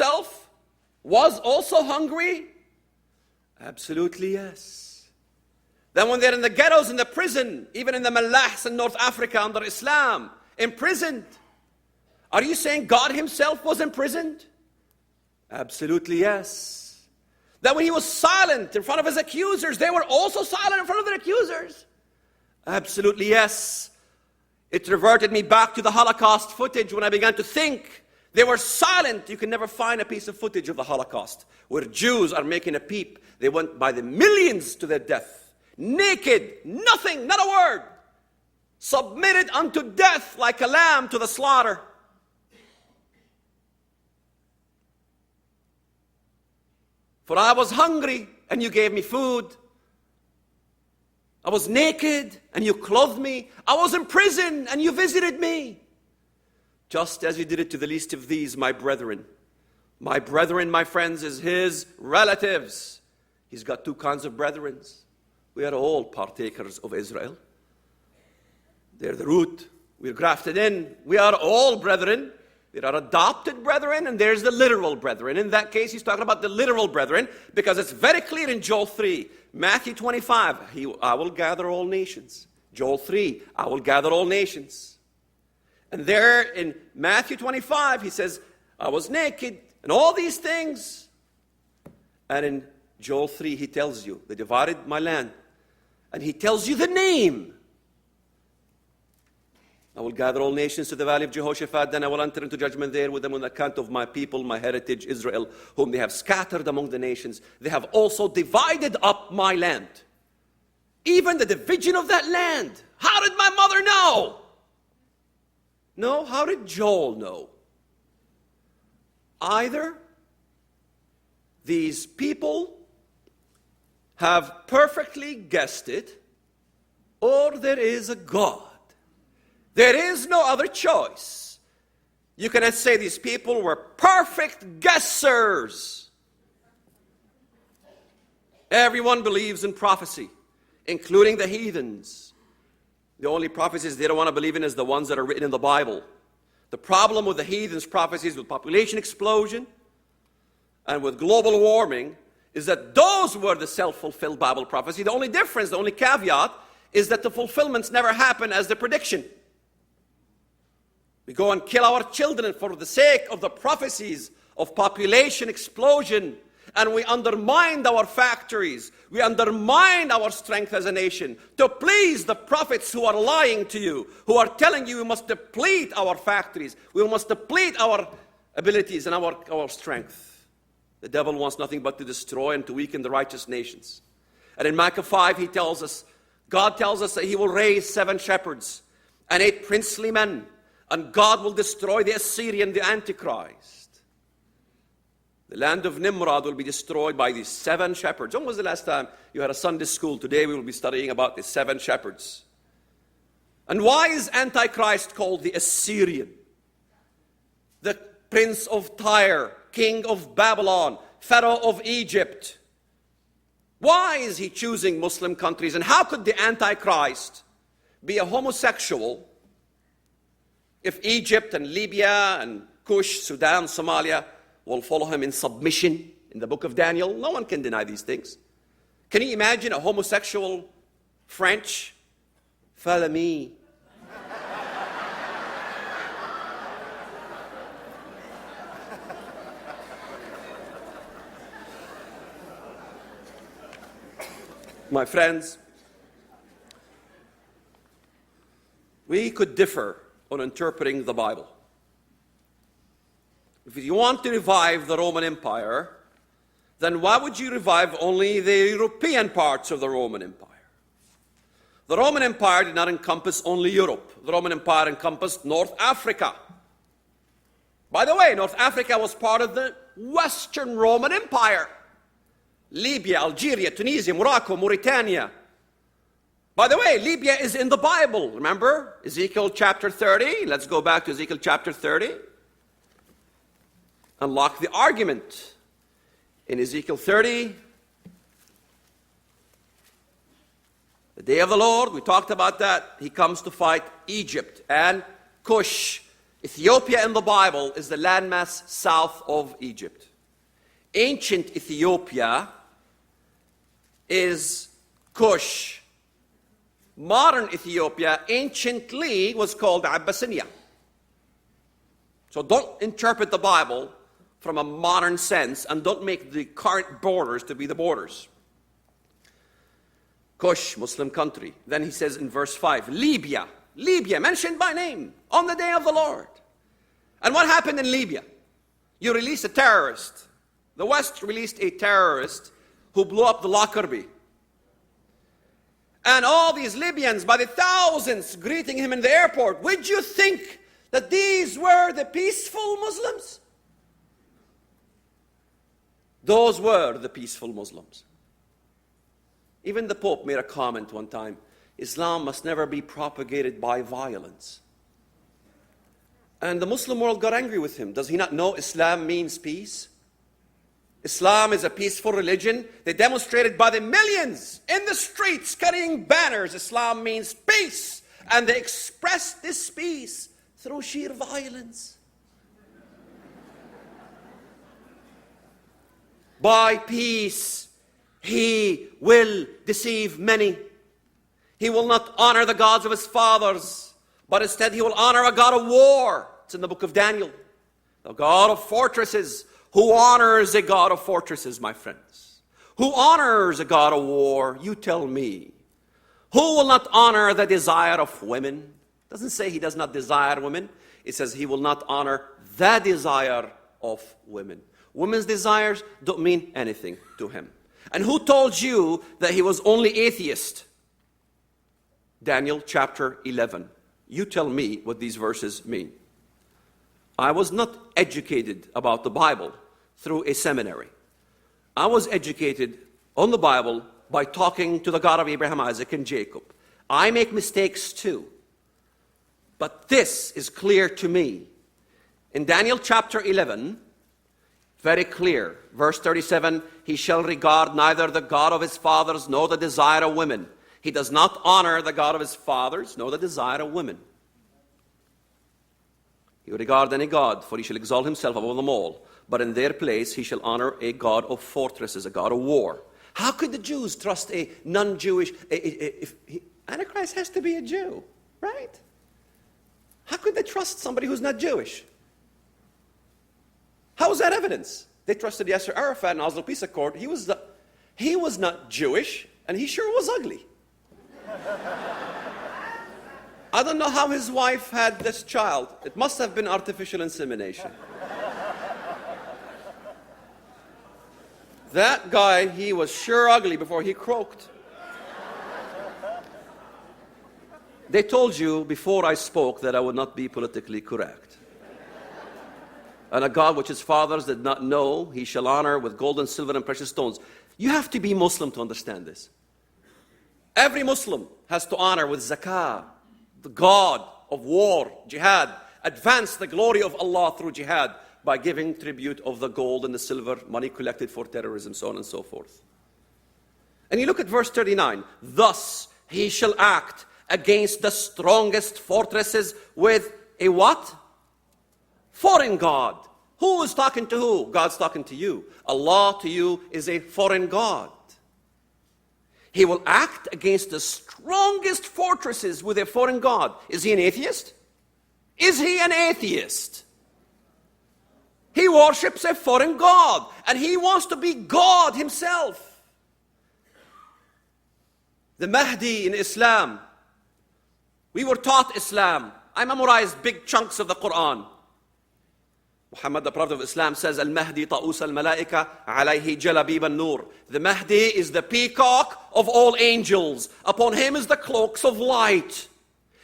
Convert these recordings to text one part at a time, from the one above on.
himself was also hungry? Absolutely yes. Then when they're in the ghettos, in the prison, even in the Malahs in North Africa under Islam, imprisoned, are you saying God himself was imprisoned? Absolutely yes. That when he was silent in front of his accusers, they were also silent in front of their accusers? Absolutely yes. It reverted me back to the Holocaust footage when I began to think. They were silent. You can never find a piece of footage of the Holocaust where Jews are making a peep. They went by the millions to their death. Naked, nothing, not a word. Submitted unto death like a lamb to the slaughter. For I was hungry and you gave me food. I was naked and you clothed me. I was in prison and you visited me. Just as you did it to the least of these, my brethren. My brethren, my friends, is his relatives. He's got two kinds of brethren. We are all partakers of Israel. They're the root. We're grafted in. We are all brethren. There are adopted brethren, and there's the literal brethren. In that case, he's talking about the literal brethren, because it's very clear in Joel 3. Matthew 25, I will gather all nations. Joel 3, I will gather all nations. And there in Matthew 25, he says, I was naked, and all these things. And in Joel 3, he tells you, they divided my land. And he tells you the name. I will gather all nations to the valley of Jehoshaphat, then I will enter into judgment there with them on account of my people, my heritage, Israel, whom they have scattered among the nations. They have also divided up my land. Even the division of that land. How did my mother know? No, how did Joel know? Either these people have perfectly guessed it, or there is a God. There is no other choice. You cannot say these people were perfect guessers. Everyone believes in prophecy, including the heathens. The only prophecies they don't want to believe in is the ones that are written in the Bible. The problem with the heathens' prophecies, with population explosion and with global warming, is that those were the self-fulfilled Bible prophecy. The only difference, the only caveat, is that the fulfillments never happen as the prediction. We go and kill our children for the sake of the prophecies of population explosion, and we undermine our factories. We undermine our strength as a nation to please the prophets who are lying to you, who are telling you we must deplete our factories, we must deplete our abilities and our strength. The devil wants nothing but to destroy and to weaken the righteous nations. And in Micah 5, he tells us, God tells us that he will raise 7 shepherds and 8 princely men, and God will destroy the Assyrian, the Antichrist. The land of Nimrod will be destroyed by these 7 shepherds. When was the last time you had a Sunday school? Today we will be studying about the 7 shepherds. And why is Antichrist called the Assyrian? The prince of Tyre, king of Babylon, Pharaoh of Egypt. Why is he choosing Muslim countries? And how could the Antichrist be a homosexual if Egypt and Libya and Kush, Sudan, Somalia will follow him in submission in the book of Daniel? No one can deny these things. Can you imagine a homosexual French? Follow me. My friends, we could differ on interpreting the Bible. If you want to revive the Roman Empire, then why would you revive only the European parts of the Roman Empire? The Roman Empire did not encompass only Europe. The Roman Empire encompassed North Africa. By the way, North Africa was part of the Western Roman Empire. Libya, Algeria, Tunisia, Morocco, Mauritania. By the way, Libya is in the Bible. Remember Ezekiel chapter 30? Let's go back to Ezekiel chapter 30. Unlock the argument. In Ezekiel 30, the day of the Lord, we talked about that. He comes to fight Egypt and Cush. Ethiopia in the Bible is the landmass south of Egypt. Ancient Ethiopia is Kush. Modern Ethiopia anciently was called Abyssinia. So don't interpret the Bible from a modern sense and don't make the current borders to be the borders. Kush, Muslim country. Then he says in verse 5, Libya, mentioned by name, on the day of the Lord. And what happened in Libya? You released a terrorist. The West released a terrorist who blew up the Lockerbie. And all these Libyans, by the thousands, greeting him in the airport. Would you think that these were the peaceful Muslims? Those were the peaceful Muslims. Even the Pope made a comment one time, Islam must never be propagated by violence. And the Muslim world got angry with him. Does he not know Islam means peace? Islam is a peaceful religion. They demonstrated by the millions in the streets carrying banners, Islam means peace. And they expressed this peace through sheer violence. By peace, he will deceive many. He will not honor the gods of his fathers, but instead he will honor a God of war. It's in the book of Daniel. The God of fortresses. Who honors a God of fortresses, my friends? Who honors a God of war? You tell me. Who will not honor the desire of women? It doesn't say he does not desire women. It says he will not honor the desire of women. Women's desires don't mean anything to him. And who told you that he was only atheist? Daniel chapter 11. You tell me what these verses mean. I was not educated about the Bible through a seminary. I was educated on the Bible by talking to the God of Abraham, Isaac, and Jacob. I make mistakes too. But this is clear to me. In Daniel chapter 11, very clear, verse 37, he shall regard neither the God of his fathers nor the desire of women. He does not honor the God of his fathers nor the desire of women. He will regard any god, for he shall exalt himself above them all. But in their place he shall honor a God of fortresses, a God of war. How could the Jews trust a non-Jewish... Antichrist has to be a Jew, right? How could they trust somebody who's not Jewish? How is that evidence? They trusted Yasser Arafat in Oslo Peace Accord. He was not Jewish, and he sure was ugly. I don't know how his wife had this child. It must have been artificial insemination. That guy, he was sure ugly before he croaked. They told you before I spoke that I would not be politically correct. And a God which his fathers did not know, he shall honor with gold and silver and precious stones. You have to be Muslim to understand this. Every Muslim has to honor with zakah, the God of war, jihad, advance the glory of Allah through jihad by giving tribute of the gold and the silver, money collected for terrorism, so on and so forth. And you look at verse 39. Thus he shall act against the strongest fortresses with a what? Foreign God. Who is talking to who? God's talking to you. Allah to you is a foreign God. He will act against the strongest fortresses with a foreign God. Is he an atheist? Is he an atheist? He worships a foreign God, and he wants to be God himself. The Mahdi in Islam. We were taught Islam. I memorized big chunks of the Quran. Muhammad, the Prophet of Islam, says, Al-Mahdi ta'us al-malaika alayhi jalabib al-nur. The Mahdi is the peacock of all angels. Upon him is the cloaks of light.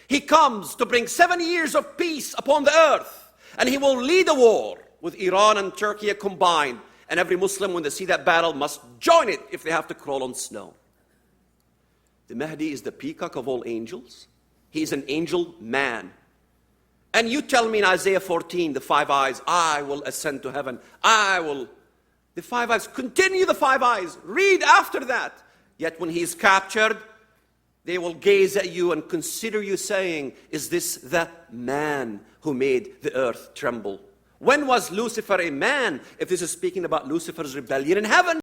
He comes to bring 7 years of peace upon the earth. And he will lead a war with Iran and Turkey combined. And every Muslim, when they see that battle, must join it if they have to crawl on snow. The Mahdi is the peacock of all angels. He is an angel man. And you tell me in Isaiah 14, the 5 eyes, I will ascend to heaven. The 5 eyes, continue the 5 eyes. Read after that. Yet when he is captured, They will gaze at you and consider you saying, is this the man who made the earth tremble? When was Lucifer a man, if this is speaking about Lucifer's rebellion in heaven?